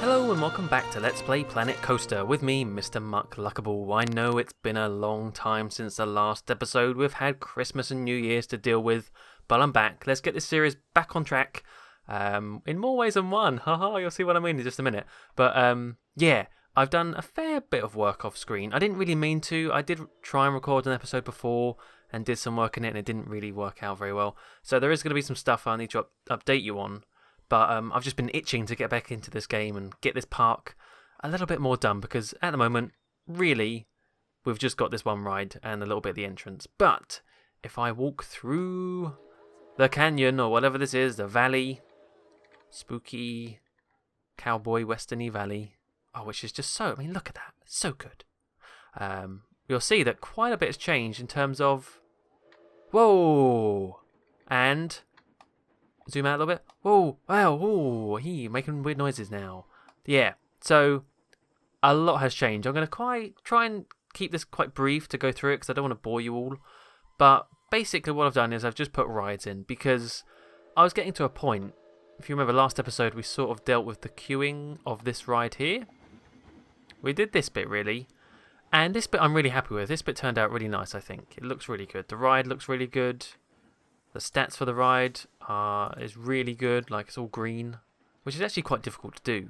Hello and welcome back to Let's Play Planet Coaster with me, Mr. Muck Luckable. I know it's been a long time since the last episode. We've had Christmas and New Year's to deal with, but I'm back. Let's get this series back on track in more ways than one. Haha, you'll see what I mean in just a minute. But yeah, I've done a fair bit of work off screen. I didn't really mean to. I did try and record an episode before and did some work in it, and it didn't really work out very well. So there is going to be some stuff I need to update you on. But I've just been itching to get back into this game and get this park a little bit more done, because at the moment, really, we've just got this one ride and a little bit of the entrance. But if I walk through the canyon, or whatever this is, the valley, spooky, cowboy, westerny valley, which is just so, I mean, look at that, it's so good. You'll see that quite a bit has changed in terms of, whoa, and zoom out a little bit. Whoa, wow, whoa, making weird noises now. Yeah, so a lot has changed. I'm going to try and keep this quite brief to go through it, because I don't want to bore you all. But basically what I've done is I've just put rides in, because I was getting to a point, if you remember last episode, we sort of dealt with the queuing of this ride here. We did this bit, really. And this bit I'm really happy with. This bit turned out really nice, I think. It looks really good. The ride looks really good. The stats for the ride is really good, like it's all green, which is actually quite difficult to do.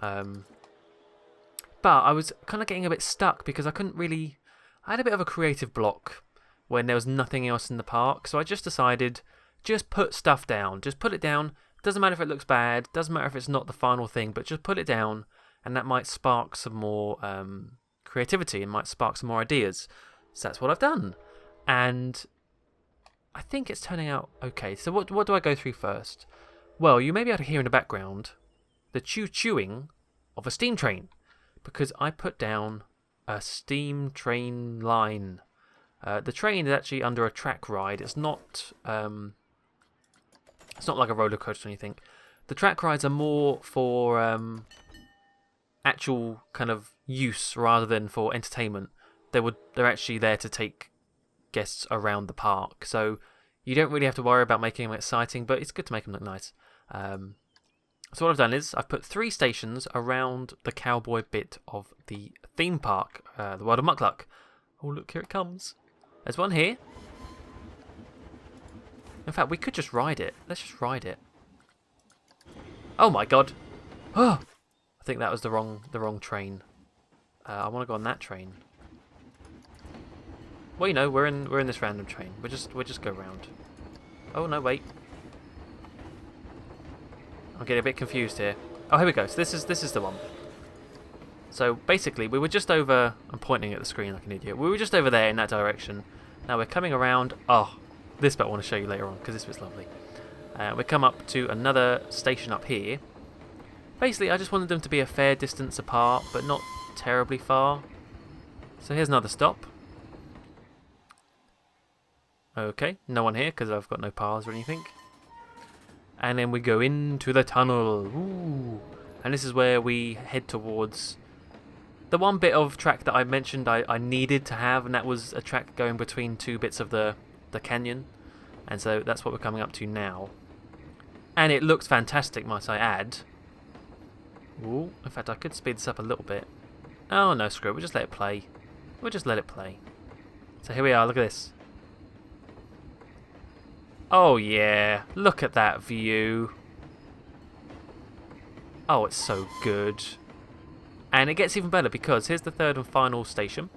But I was kind of getting a bit stuck because I had a bit of a creative block when there was nothing else in the park. So I just decided, just put stuff down. Just put it down. Doesn't matter if it looks bad. Doesn't matter if it's not the final thing, but just put it down, and that might spark some more creativity and might spark some more ideas. So that's what I've done. And I think it's turning out okay. So what do I go through first? Well, you may be able to hear in the background the chewing of a steam train, because I put down a steam train line. The train is actually under a track ride. It's not like a roller coaster or anything. The track rides are more for actual kind of use rather than for entertainment. They're actually there to take guests around the park, so you don't really have to worry about making them exciting, but it's good to make them look nice. So what I've done is I've put 3 stations around the cowboy bit of the theme park, the World of Muckluck. Oh look, here it comes. There's one here. In fact, we could just ride it. Let's just ride it. Oh my god. Oh, I think that was the wrong train. I want to go on that train. Well, you know, we're in this random train. We'll just go round. Oh no, wait. I'm getting a bit confused here. Oh, here we go. So this is the one. So basically, we were just over. I'm pointing at the screen like an idiot. We were just over there in that direction. Now we're coming around. Oh, this bit I want to show you later on, because this bit's lovely. We come up to another station up here. Basically, I just wanted them to be a fair distance apart, but not terribly far. So here's another stop. Okay, no one here because I've got no paths or anything. And then we go into the tunnel. Ooh. And this is where we head towards the one bit of track that I mentioned I needed to have, and that was a track going between 2 bits of the canyon. And so that's what we're coming up to now. And it looks fantastic, might I add. Ooh, in fact, I could speed this up a little bit. Oh no, screw it, we'll just let it play. We'll just let it play. So here we are, look at this. Oh yeah, look at that view. Oh, it's so good. And it gets even better because here's the 3rd and final station,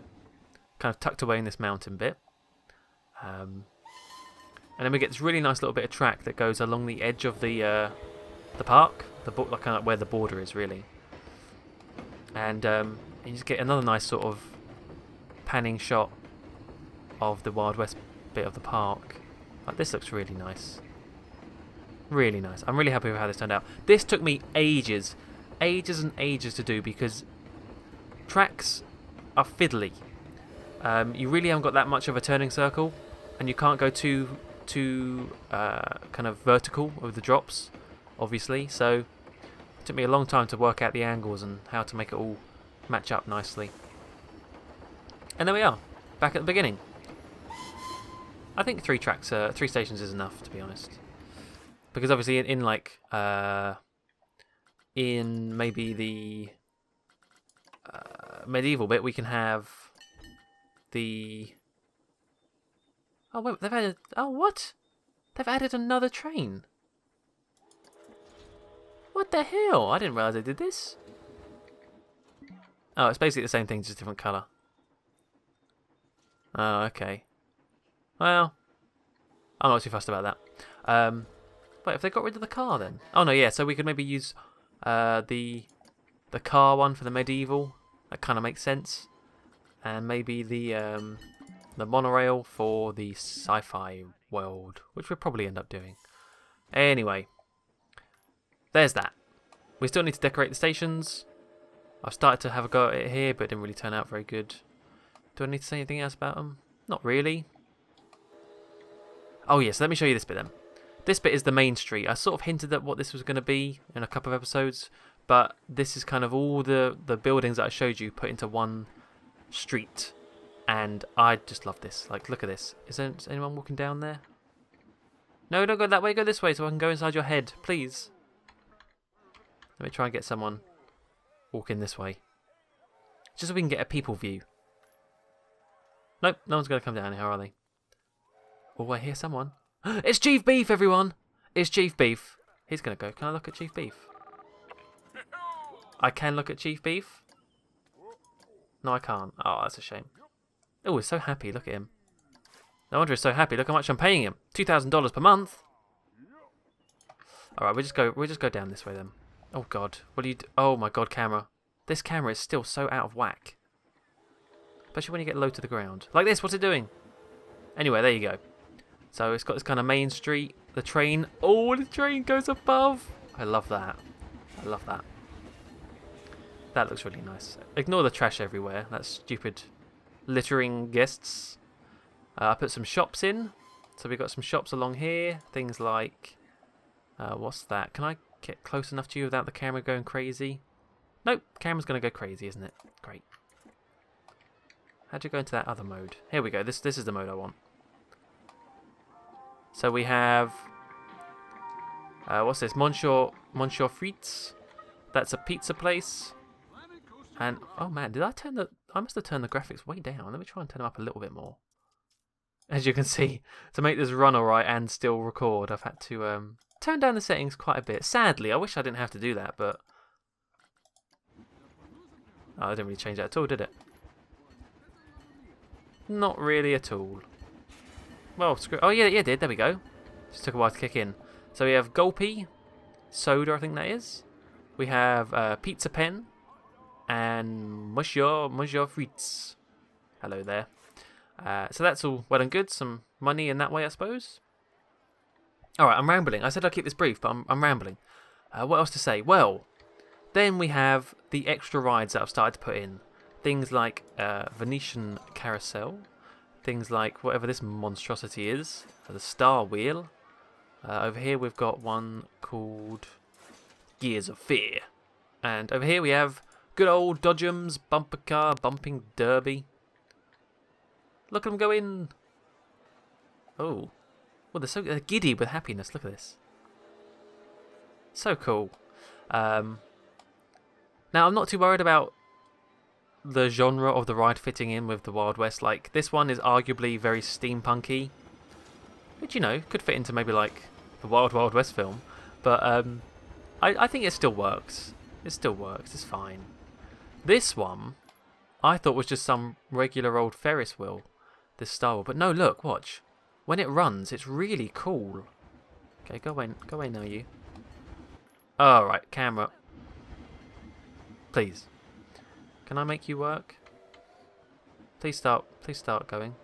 kind of tucked away in this mountain bit. And then we get this really nice little bit of track that goes along the edge of the park, like kind of where the border is really. And you just get another nice sort of panning shot of the Wild West bit of the park. Like, this looks really nice. Really nice. I'm really happy with how this turned out. This took me ages and ages to do, because tracks are fiddly. You really haven't got that much of a turning circle, and you can't go too kind of vertical with the drops, obviously. So it took me a long time to work out the angles and how to make it all match up nicely. And there we are, back at the beginning. I think 3 stations is enough, to be honest. Because obviously in like in maybe the medieval bit, we can have the... Oh, wait, they've added... Oh, what? They've added another train. What the hell? I didn't realise they did this. Oh, it's basically the same thing, just different colour. Oh, okay. Well, I'm not too fussed about that. Wait, have they got rid of the car then? Oh no, yeah. So we could maybe use the car one for the medieval. That kind of makes sense. And maybe the monorail for the sci-fi world, which we'll probably end up doing. Anyway, there's that. We still need to decorate the stations. I've started to have a go at it here, but it didn't really turn out very good. Do I need to say anything else about them? Not really. Oh yes, let me show you this bit then. This bit is the main street. I sort of hinted at what this was going to be in a couple of episodes, but this is kind of all the buildings that I showed you put into one street. And I just love this. Like, look at this. Is anyone walking down there? No, don't go that way. Go this way so I can go inside your head, please. Let me try and get someone walking this way. Just so we can get a people view. Nope, no one's going to come down here, are they? Oh, I hear someone. It's Chief Beef, everyone! It's Chief Beef. He's going to go. Can I look at Chief Beef? I can look at Chief Beef? No, I can't. Oh, that's a shame. Oh, he's so happy. Look at him. No wonder he's so happy. Look how much I'm paying him. $2,000 per month. All right, we'll just go down this way then. Oh God, what do you do? Oh my God, camera. This camera is still so out of whack. Especially when you get low to the ground. Like this. What's it doing? Anyway, there you go. So it's got this kind of main street. The train. Oh, the train goes above. I love that. I love that. That looks really nice. Ignore the trash everywhere. That's stupid littering guests. I put some shops in. So we've got some shops along here. Things like... what's that? Can I get close enough to you without the camera going crazy? Nope. Camera's going to go crazy, isn't it? Great. How'd you go into that other mode? Here we go. This is the mode I want. So we have... what's this? Monsieur Frites. That's a pizza place. And, oh man, did I turn the... I must have turned the graphics way down. Let me try and turn them up a little bit more. As you can see, to make this run alright and still record, I've had to turn down the settings quite a bit. Sadly, I wish I didn't have to do that, but... Oh, I didn't really change that at all, did it? Not really at all. Well, screw... Oh, yeah, it did. There we go. Just took a while to kick in. So we have Gulpy, Soda, I think that is. We have Pizza Pen, and Monsieur Frites. Hello there. So that's all well and good. Some money in that way, I suppose. Alright, I'm rambling. I said I'd keep this brief, but I'm rambling. What else to say? Well, then we have the extra rides that I've started to put in. Things like Venetian Carousel. Things like whatever this monstrosity is. The Star Wheel. Over here we've got one called Gears of Fear. And over here we have good old Dodgems Bumper Car Bumping Derby. Look at them go in. Oh. Well, they're giddy with happiness. Look at this. So cool. Now, I'm not too worried about the genre of the ride fitting in with the Wild West. Like, this one is arguably very steampunky. Which, you know, could fit into maybe, like, the Wild Wild West film. But, I think it still works. It still works. It's fine. This one, I thought was just some regular old Ferris wheel. This Star Wars. But no, look, watch. When it runs, it's really cool. Okay, go away now, you. Alright, camera. Please. Can I make you work? Please start going.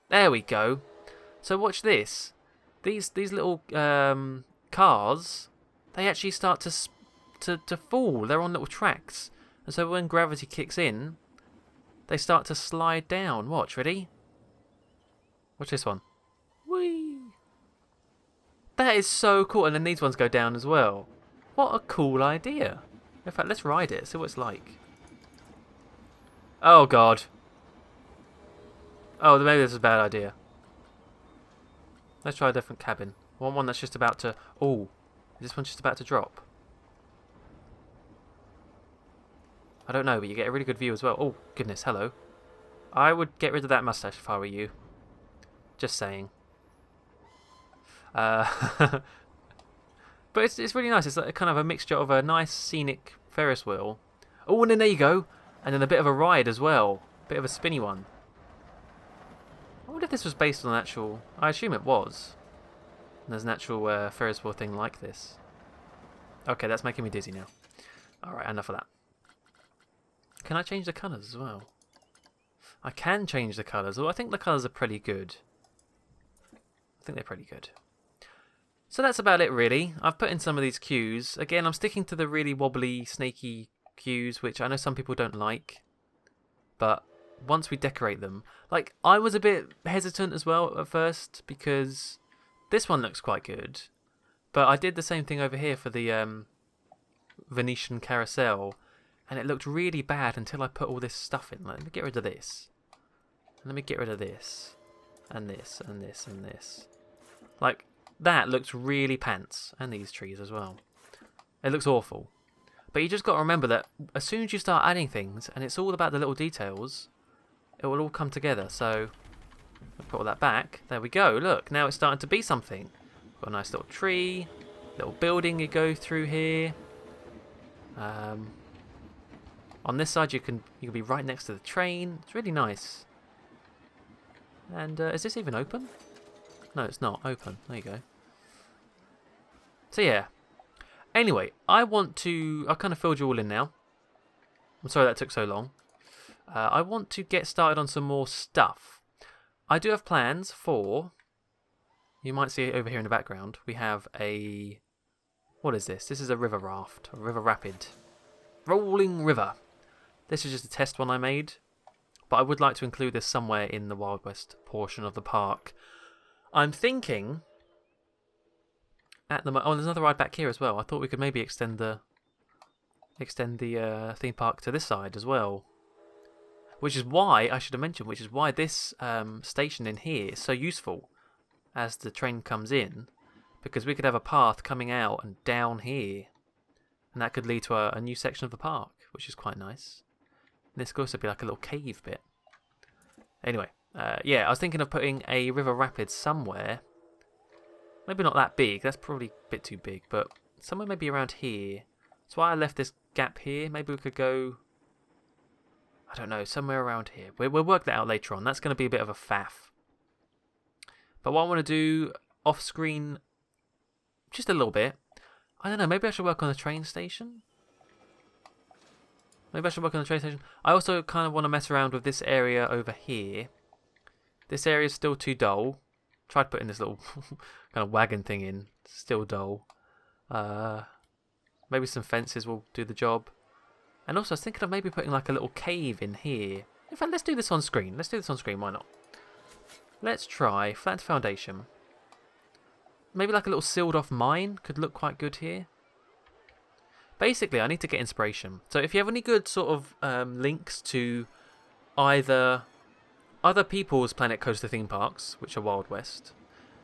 There we go. So watch this. These little cars, they actually start to fall. They're on little tracks. And so when gravity kicks in, they start to slide down. Watch, ready? Watch this one. Whee! That is so cool. And then these ones go down as well. What a cool idea. In fact, let's ride it, see what it's like. Oh, God. Oh, maybe this is a bad idea. Let's try a different cabin. One that's just about to... Oh. Is this one just about to drop? I don't know, but you get a really good view as well. Oh, goodness, hello. I would get rid of that mustache if I were you. Just saying. But it's really nice. It's like kind of a mixture of a nice scenic Ferris wheel. Oh, and then there you go. And then a bit of a ride as well. Bit of a spinny one. I wonder if this was based on an actual... I assume it was. And there's an actual Ferris wheel thing like this. Okay, that's making me dizzy now. Alright, enough of that. Can I change the colours as well? I can change the colours. Well, I think the colours are pretty good. I think they're pretty good. So that's about it, really. I've put in some of these cues. Again, I'm sticking to the really wobbly, snaky cues, which I know some people don't like. But once we decorate them... Like, I was a bit hesitant as well at first, because this one looks quite good. But I did the same thing over here for the Venetian carousel, and it looked really bad until I put all this stuff in. Like, let me get rid of this. Let me get rid of this. And this, and this, and this. Like, that looks really pants. And these trees as well. It looks awful. But you just got to remember that as soon as you start adding things, and it's all about the little details, it will all come together. So, I'll put all that back. There we go. Look, now it's starting to be something. Got a nice little tree, little building you go through here. On this side, you can be right next to the train. It's really nice. And is this even open? No, it's not open. There you go. So yeah. Anyway, I kind of filled you all in now. I'm sorry that took so long. I want to get started on some more stuff. I do have plans for... You might see it over here in the background. We have a... What is this? This is a river raft. A river rapid. Rolling river. This is just a test one I made. But I would like to include this somewhere in the Wild West portion of the park. I'm thinking... Oh, there's another ride back here as well. I thought we could maybe extend the theme park to this side as well. Which is why, I should have mentioned, which is why this station in here is so useful as the train comes in. Because we could have a path coming out and down here. And that could lead to a new section of the park, which is quite nice. And this could also be like a little cave bit. Anyway, yeah, I was thinking of putting a river rapid somewhere. Maybe not that big, that's probably a bit too big, but somewhere maybe around here. That's why I left this gap here. Maybe we could go, I don't know, somewhere around here. We'll work that out later on. That's going to be a bit of a faff. But what I want to do off screen, just a little bit. I don't know, maybe I should work on the train station? Maybe I should work on the train station. I also kind of want to mess around with this area over here. This area is still too dull. Tried putting this little kind of wagon thing in. Still dull. Maybe some fences will do the job. And also I was thinking of maybe putting like a little cave in here. In fact, let's do this on screen. Let's do this on screen, why not? Let's try flat foundation. Maybe like a little sealed off mine could look quite good here. Basically, I need to get inspiration. So if you have any good sort of links to either other people's Planet Coaster theme parks, which are Wild West.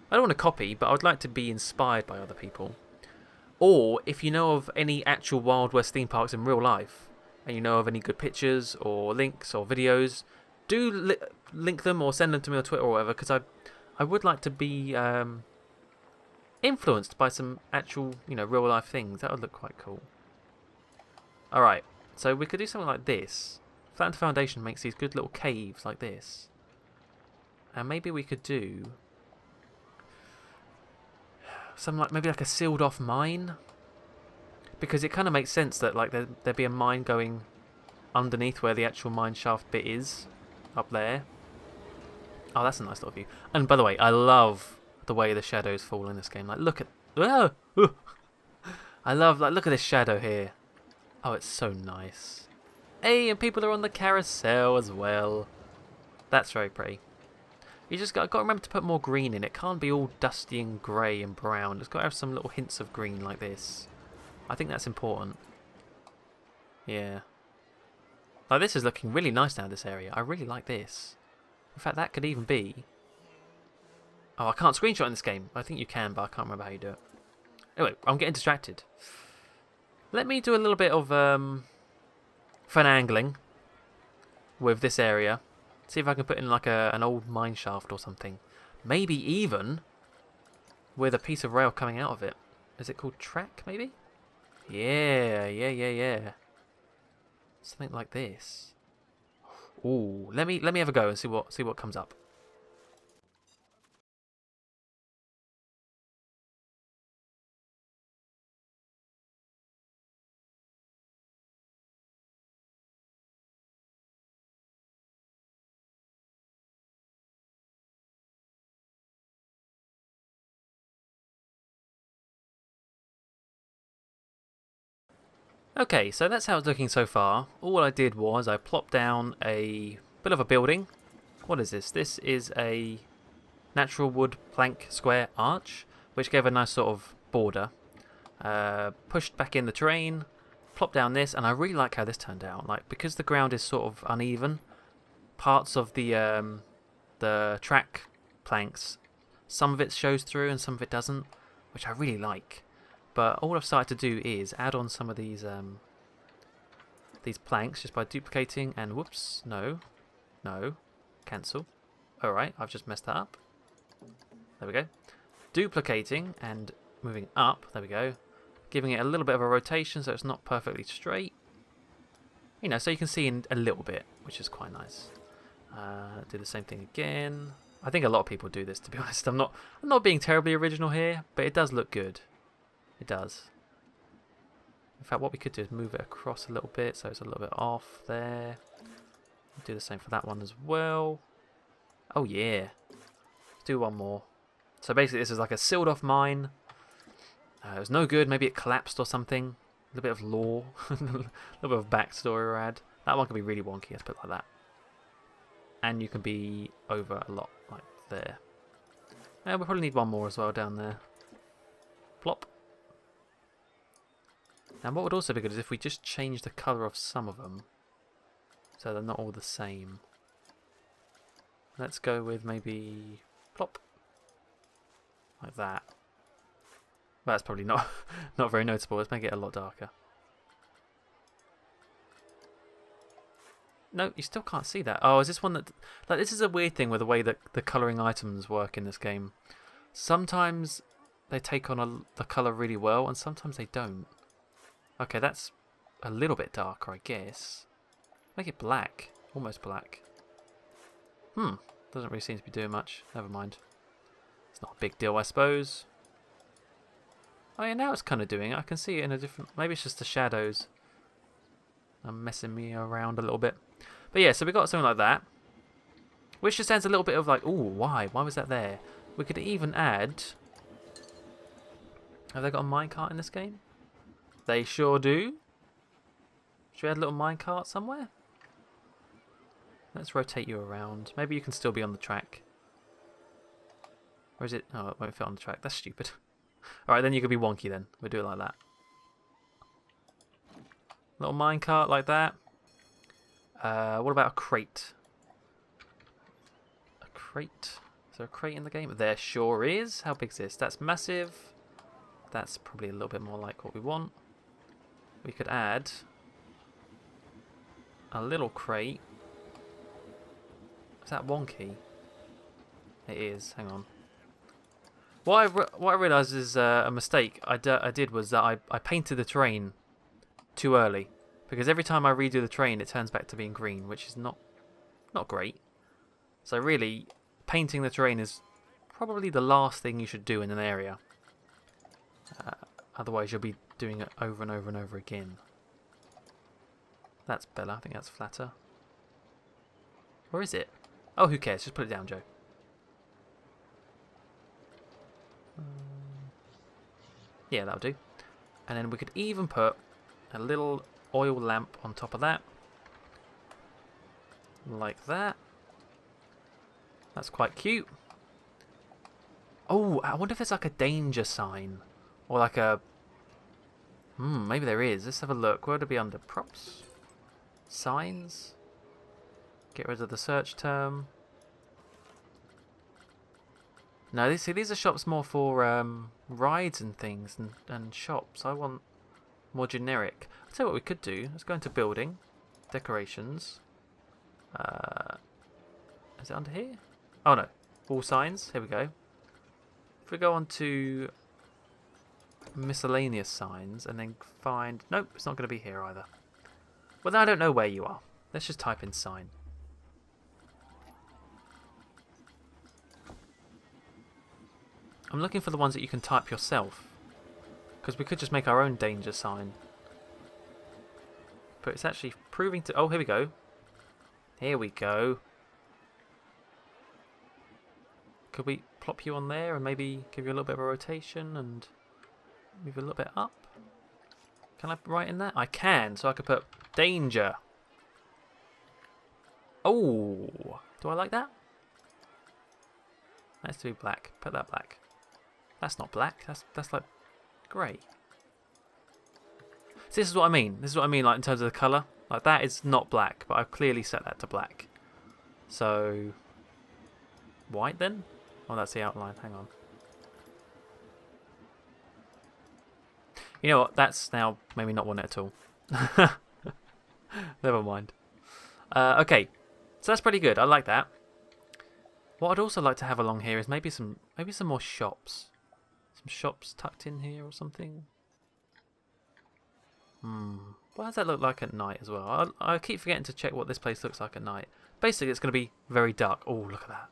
I don't want to copy, but I would like to be inspired by other people. Or if you know of any actual Wild West theme parks in real life, and you know of any good pictures or links or videos, do link them or send them to me on Twitter or whatever, because I would like to be influenced by some actual, real life things. That would look quite cool. Alright, so we could do something like this. Flattened foundation makes these good little caves like this. And maybe we could do maybe like a sealed off mine. Because it kind of makes sense that like there'd be a mine going underneath where the actual mine shaft bit is. Up there. Oh, that's a nice little view. And by the way, I love the way the shadows fall in this game. Like, look at... I love, look at this shadow here. Oh, it's so nice. Hey, and people are on the carousel as well. That's very pretty. You just got to remember to put more green in. It can't be all dusty and grey and brown. It's got to have some little hints of green like this. I think that's important. Yeah. Like, this is looking really nice now, this area. I really like this. In fact, that could even be... Oh, I can't screenshot in this game. I think you can, but I can't remember how you do it. Anyway, I'm getting distracted. Let me do a little bit of finagling with this area. See if I can put in like an old mine shaft or something. Maybe even with a piece of rail coming out of it. Is it called track, maybe? Yeah. Something like this. Ooh, let me have a go and see what comes up. Okay, so that's how it's looking so far. All I did was I plopped down a bit of a building. What is this? This is a natural wood plank square arch, which gave a nice sort of border. Pushed back in the terrain, plopped down this, and I really like how this turned out. Like, because the ground is sort of uneven, parts of the track planks, some of it shows through and some of it doesn't, which I really like. But all I've started to do is add on some of these planks just by duplicating and whoops, no, cancel. Alright, I've just messed that up. There we go. Duplicating and moving up, there we go. Giving it a little bit of a rotation so it's not perfectly straight. You know, so you can see in a little bit, which is quite nice. Do the same thing again. I think a lot of people do this, to be honest. I'm not being terribly original here, but it does look good. It does. In fact, what we could do is move it across a little bit so it's a little bit off there. Do the same for that one as well. Oh yeah. Let's do one more. So basically this is like a sealed off mine. It was no good. Maybe it collapsed or something. A little bit of lore. A little bit of backstory or add. That one could be really wonky. Let's put it like that. And you can be over a lot like there. We'll probably need one more as well down there. Plop. And what would also be good is if we just change the colour of some of them. So they're not all the same. Let's go with maybe plop. Like that. That's probably not very noticeable. Let's make it a lot darker. No, you still can't see that. Oh, is this one that... Like, this is a weird thing with the way that the colouring items work in this game. Sometimes they take on the colour really well, and sometimes they don't. Okay, that's a little bit darker, I guess. Make it black. Almost black. Doesn't really seem to be doing much. Never mind. It's not a big deal, I suppose. Oh yeah, now it's kind of doing it. I can see it in a different... Maybe it's just the shadows. I'm messing me around a little bit. But yeah, so we got something like that. Which just adds a little bit of like, ooh, why? Why was that there? We could even add... Have they got a minecart in this game? They sure do. Should we add a little minecart somewhere? Let's rotate you around. Maybe you can still be on the track. Or is it... Oh, it won't fit on the track. That's stupid. Alright, then you could be wonky then. We'll do it like that. Little minecart like that. What about a crate? A crate? Is there a crate in the game? There sure is. How big is this? That's massive. That's probably a little bit more like what we want. We could add a little crate. Is that wonky? It is. Hang on. What I realised is a mistake I did was that I painted the terrain too early. Because every time I redo the terrain it turns back to being green, which is not great. So really, painting the terrain is probably the last thing you should do in an area. Otherwise you'll be doing it over and over and over again. That's better. I think that's flatter. Or is it? Oh, who cares? Just put it down, Joe. Yeah, that'll do. And then we could even put a little oil lamp on top of that. Like that. That's quite cute. Oh, I wonder if there's like a danger sign. Or like a... maybe there is. Let's have a look. Where would it be under? Props? Signs? Get rid of the search term. No, these are shops more for rides and things and shops. I want more generic. I'll tell you what we could do. Let's go into building, decorations. Is it under here? Oh no, wall signs. Here we go. If we go on to miscellaneous signs and then find... Nope, it's not going to be here either. Well, then I don't know where you are. Let's just type in sign. I'm looking for the ones that you can type yourself. Because we could just make our own danger sign. But it's actually proving to... Oh, here we go. Here we go. Could we plop you on there and maybe give you a little bit of a rotation and move a little bit up? Can I write in that? I can, so I could put danger. Oh, do I like that? That has to be black. Put that black. That's not black. That's like grey. So this is what I mean. This is what I mean, like in terms of the colour. Like that is not black, but I've clearly set that to black. So white then? Oh, that's the outline. Hang on. You know what? That's now maybe not one at all. Never mind. Okay, so that's pretty good. I like that. What I'd also like to have along here is maybe some more shops. Some shops tucked in here or something. What does that look like at night as well? I keep forgetting to check what this place looks like at night. Basically, it's going to be very dark. Oh, look at that.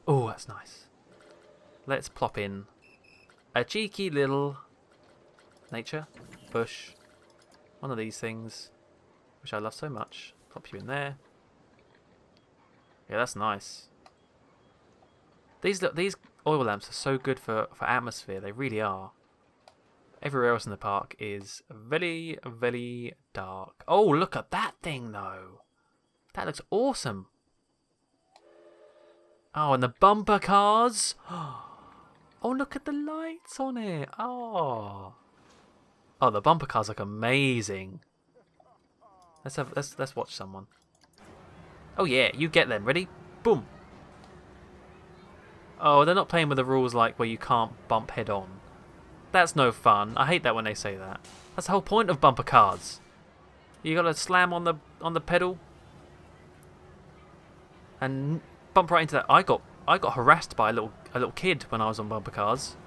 Oh, that's nice. Let's plop in a cheeky little nature bush. One of these things, which I love so much. Plop you in there. Yeah, that's nice. These oil lamps are so good for atmosphere. They really are. Everywhere else in the park is very, very dark. Oh, look at that thing, though. That looks awesome. Oh, and the bumper cars. Oh, look at the lights on it. Oh, the bumper cars look amazing. Let's watch someone. Oh yeah, you get them. Ready? Boom. Oh, they're not playing with the rules like where you can't bump head on. That's no fun. I hate that when they say that. That's the whole point of bumper cars. You gotta slam on the pedal and bump right into that. I got harassed by a little kid when I was on bumper cars.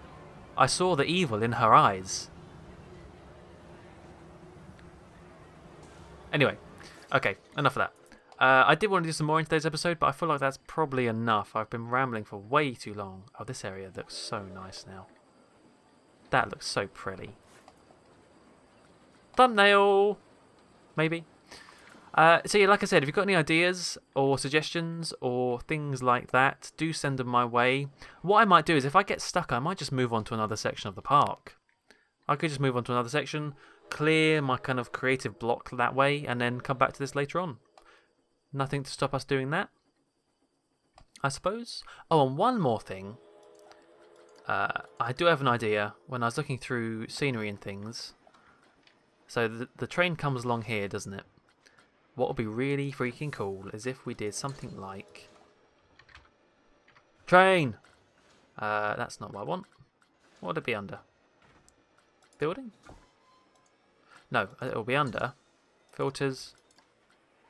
I saw the evil in her eyes. Anyway, okay, enough of that. I did want to do some more in today's episode, but I feel like that's probably enough. I've been rambling for way too long. Oh, this area looks so nice now. That looks so pretty. Thumbnail! Maybe. So yeah, like I said, if you've got any ideas or suggestions or things like that, do send them my way. What I might do is if I get stuck, I might just move on to another section of the park. I could just move on to another section, clear my kind of creative block that way, and then come back to this later on. Nothing to stop us doing that, I suppose. Oh, and one more thing. I do have an idea when I was looking through scenery and things. So the train comes along here, doesn't it? What would be really freaking cool is if we did something like... Train! That's not what I want. What would it be under? Building? No, it will be under filters,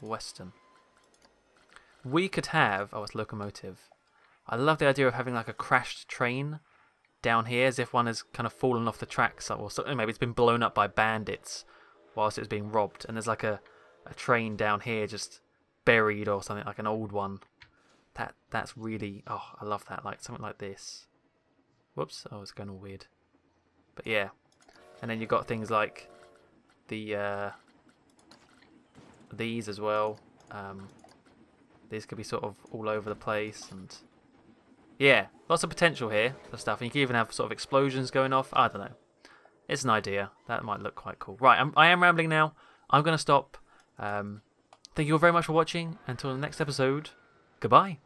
Western. We could have... Oh, it's locomotive. I love the idea of having like a crashed train down here as if one has kind of fallen off the tracks, or something. Maybe it's been blown up by bandits whilst it was being robbed, and there's like a train down here just buried or something, like an old one. That's really... Oh, I love that. Like something like this. Whoops. Oh, it's going all weird. But yeah. And then you've got things like the these as well. These could be sort of all over the place, and yeah, lots of potential here for stuff. And you can even have sort of explosions going off. I don't know. It's an idea. That might look quite cool. Right, I am rambling now. I'm going to stop. Thank you all very much for watching. Until the next episode, goodbye.